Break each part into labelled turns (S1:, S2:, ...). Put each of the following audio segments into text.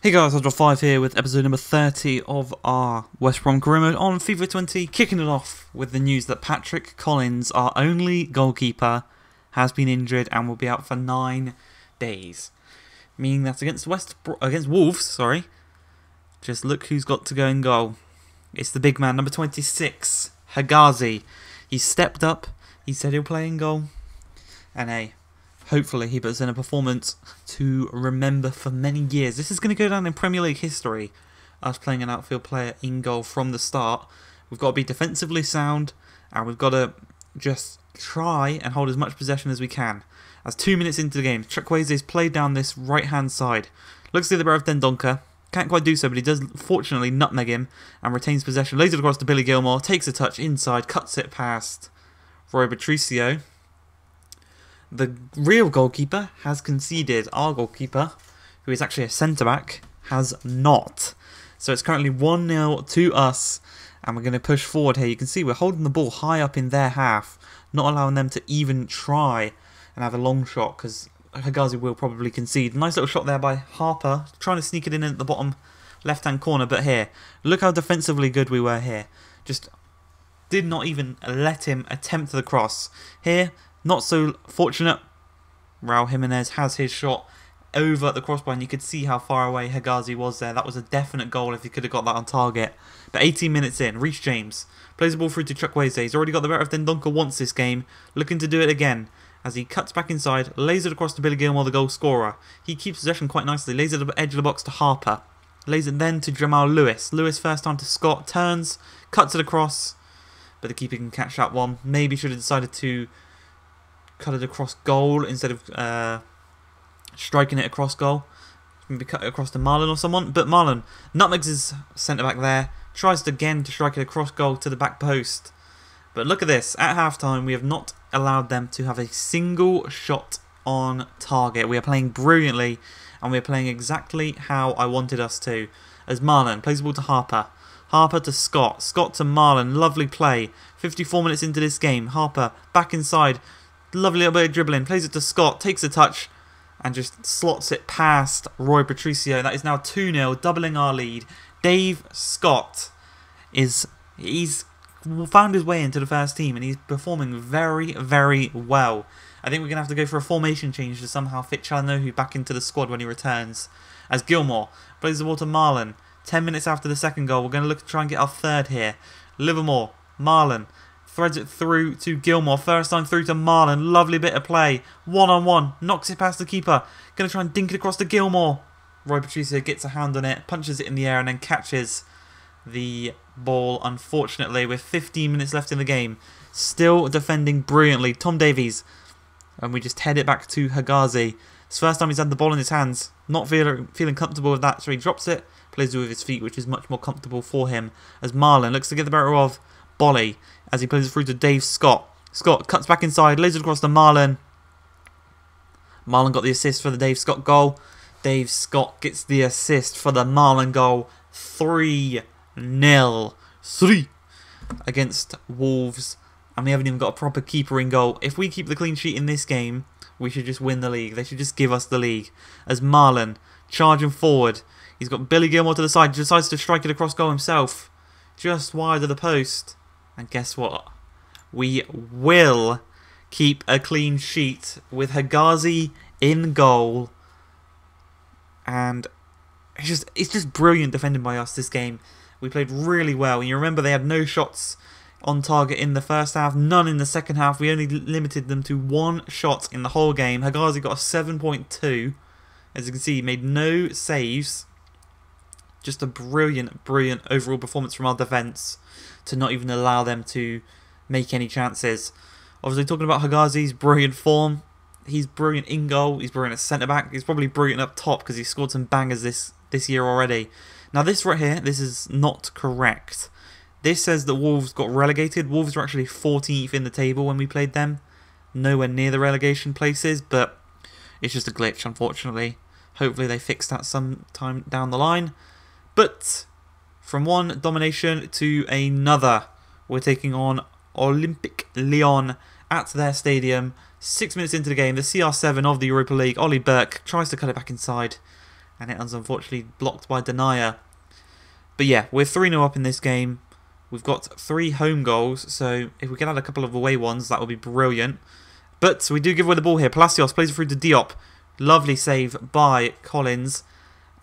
S1: Hey guys, I've 5 here with episode number 30 of our West Brom career mode on FIFA 20, kicking it off with the news that Patrick Collins, our only goalkeeper, has been injured and will be out for 9 days. Meaning that against Wolves, just look who's got to go in goal. It's the big man, number 26, Hegazi. He's stepped up, he said he'll play in goal, and hey, hopefully he puts in a performance to remember for many years. This is going to go down in Premier League history, us playing an outfield player in goal from the start. We've got to be defensively sound, and we've got to just try and hold as much possession as we can. As 2 minutes into the game, Chukwueze's played down this right-hand side. Looks to the barrel of Dendoncker. Can't quite do so, but he does fortunately nutmeg him and retains possession. Lays it across to Billy Gilmore, takes a touch inside, cuts it past Roy Patricio. The real goalkeeper has conceded. Our goalkeeper, who is actually a centre-back, has not. So it's currently 1-0 to us, and we're going to push forward here. You can see we're holding the ball high up in their half, not allowing them to even try and have a long shot, because Hegazi will probably concede. Nice little shot there by Harper, trying to sneak it in at the bottom left-hand corner, but here, look how defensively good we were here. Just did not even let him attempt the cross. Here, not so fortunate. Raul Jimenez has his shot over the crossbar, and you could see how far away Hegazi was there. That was a definite goal if he could have got that on target. But 18 minutes in, Reece James plays the ball through to Chukwueze. He's already got the better of Dendoncker once this game, looking to do it again as he cuts back inside, lays it across to Billy Gilmore, the goal scorer. He keeps possession quite nicely, lays it at the edge of the box to Harper, lays it then to Jamal Lewis. Lewis first time to Scott, turns, cuts it across, but the keeper can catch that one. Maybe should have decided to cut it across goal instead of striking it across goal. Maybe cut it across to Marlon or someone. But Marlon nutmegs his centre back there. Tries again to strike it across goal to the back post. But look at this. At half time, we have not allowed them to have a single shot on target. We are playing brilliantly, and we are playing exactly how I wanted us to. As Marlon plays the ball to Harper. Harper to Scott. Scott to Marlon. Lovely play. 54 minutes into this game. Harper back inside. Lovely little bit of dribbling. Plays it to Scott. Takes a touch and just slots it past Roy Patricio. That is now 2-0, doubling our lead. Dave Scott he's found his way into the first team, and he's performing very, very well. I think we're going to have to go for a formation change to somehow fit Chalanohu back into the squad when he returns. As Gilmore plays the ball to Marlon. 10 minutes after the second goal, we're going to look to try and get our third here. Livermore, Marlon threads it through to Gilmore. First time through to Marlon. Lovely bit of play. One-on-one. Knocks it past the keeper. Going to try and dink it across to Gilmore. Roy Patricio gets a hand on it, punches it in the air, and then catches the ball, unfortunately, with 15 minutes left in the game. Still defending brilliantly. Tom Davies. And we just head it back to Hegazi. It's the first time he's had the ball in his hands. Not feeling comfortable with that, so he drops it. Plays it with his feet, which is much more comfortable for him. As Marlon looks to get the better of Bolly as he plays it through to Dave Scott. Scott cuts back inside, lays it across to Marlon. Marlon got the assist for the Dave Scott goal. Dave Scott gets the assist for the Marlon goal. 3-0. 3 against Wolves. And we haven't even got a proper keeper in goal. If we keep the clean sheet in this game, we should just win the league. They should just give us the league. As Marlon charging forward. He's got Billy Gilmore to the side. Decides to strike it across goal himself. Just wide of the post. And guess what? We will keep a clean sheet with Hegazi in goal. And it's just brilliant defending by us this game. We played really well. And you remember they had no shots on target in the first half, none in the second half. We only limited them to 1 shot in the whole game. Hegazi got a 7.2. As you can see, he made no saves. Just a brilliant, brilliant overall performance from our defence to not even allow them to make any chances. Obviously, talking about Hegazi's brilliant form, he's brilliant in goal, he's brilliant at centre-back, he's probably brilliant up top because he's scored some bangers this year already. Now this right here, this is not correct. This says that Wolves got relegated. Wolves were actually 14th in the table when we played them. Nowhere near the relegation places, but it's just a glitch, unfortunately. Hopefully they fix that sometime down the line. But from one domination to another, we're taking on Olympique Lyon at their stadium. 6 minutes into the game, the CR7 of the Europa League, Ollie Burke tries to cut it back inside. and it was unfortunately blocked by Denier. But yeah, we're 3-0 up in this game. We've got 3 home goals, so if we can add a couple of away ones, that would be brilliant. But we do give away the ball here. Palacios plays it through to Diop. Lovely save by Collins.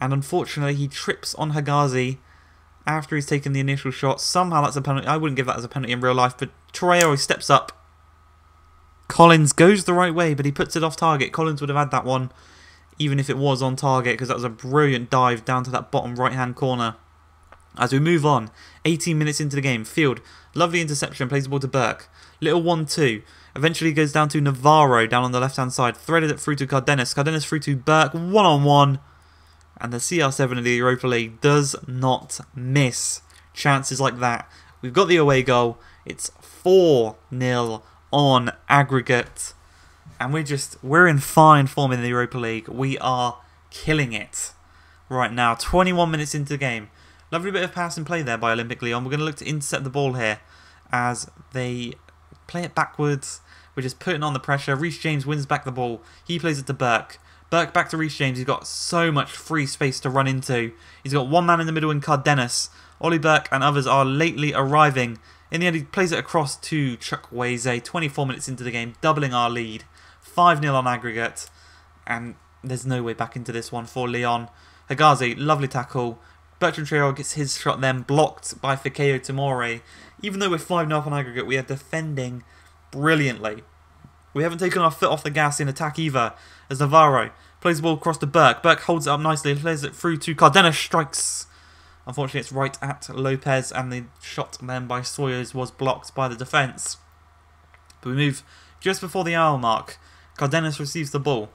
S1: And unfortunately, he trips on Hagazi after he's taken the initial shot. Somehow that's a penalty. I wouldn't give that as a penalty in real life, but Traore steps up. Collins goes the right way, but he puts it off target. Collins would have had that one, even if it was on target, because that was a brilliant dive down to that bottom right-hand corner. As we move on, 18 minutes into the game, Field, lovely interception, plays the ball to Burke. Little 1-2. Eventually goes down to Navarro down on the left-hand side. Threaded it through to Cardenas. Cardenas through to Burke. One-on-one. And the CR7 of the Europa League does not miss chances like that. We've got the away goal. It's 4-0 on aggregate. And we're in fine form in the Europa League. We are killing it right now. 21 minutes into the game. Lovely bit of pass and play there by Olympic Lyon. We're going to look to intercept the ball here as they play it backwards. We're just putting on the pressure. Reece James wins back the ball. He plays it to Burke. Burke back to Reece James. He's got so much free space to run into. He's got one man in the middle in Cardenas. Ollie Burke and others are lately arriving. In the end, he plays it across to Chukwueze. 24 minutes into the game, doubling our lead. 5-0 on aggregate. And there's no way back into this one for Lyon. Hagazi, lovely tackle. Bertrand Traore gets his shot then blocked by Fikayo Tomori. Even though we're 5-0 on aggregate, we are defending brilliantly. We haven't taken our foot off the gas in attack either, as Navarro plays the ball across to Burke. Burke holds it up nicely, plays it through to Cardenas, strikes. Unfortunately, it's right at Lopez, and the shot then by Sawyers was blocked by the defence. But we move just before the hour mark. Cardenas receives the ball.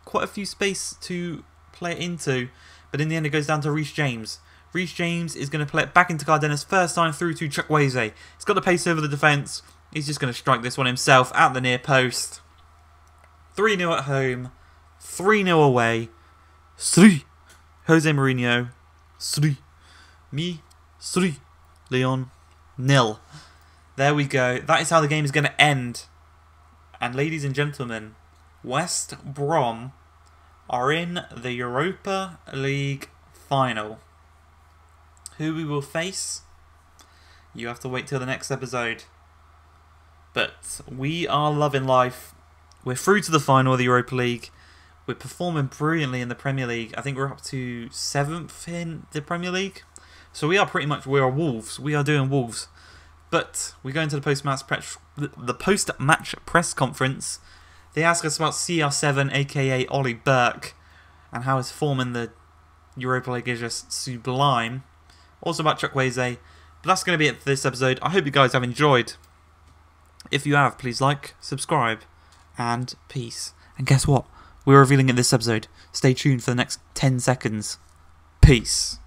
S1: Quite a few space to play it into, but in the end it goes down to Reece James. Reece James is going to play it back into Cardenas, first time through to Chukwueze. He's got the pace over the defence. He's just going to strike this one himself at the near post. 3-0 at home, 3-0 away. 3. Jose Mourinho. 3. Me. 3. Lyon. 0. There we go. That is how the game is going to end. And ladies and gentlemen, West Brom are in the Europa League final. Who we will face, you have to wait till the next episode. But we are loving life. We're through to the final of the Europa League. We're performing brilliantly in the Premier League. I think we're up to 7th in the Premier League. So we are we are Wolves. We are doing Wolves. But we go into the post-match press conference. They ask us about CR7, aka Ollie Burke, and how his form in the Europa League is just sublime. Also about Chukwueze. But that's going to be it for this episode. I hope you guys have enjoyed. If you have, please like, subscribe, and peace. And guess what? We're revealing it this episode. Stay tuned for the next 10 seconds. Peace.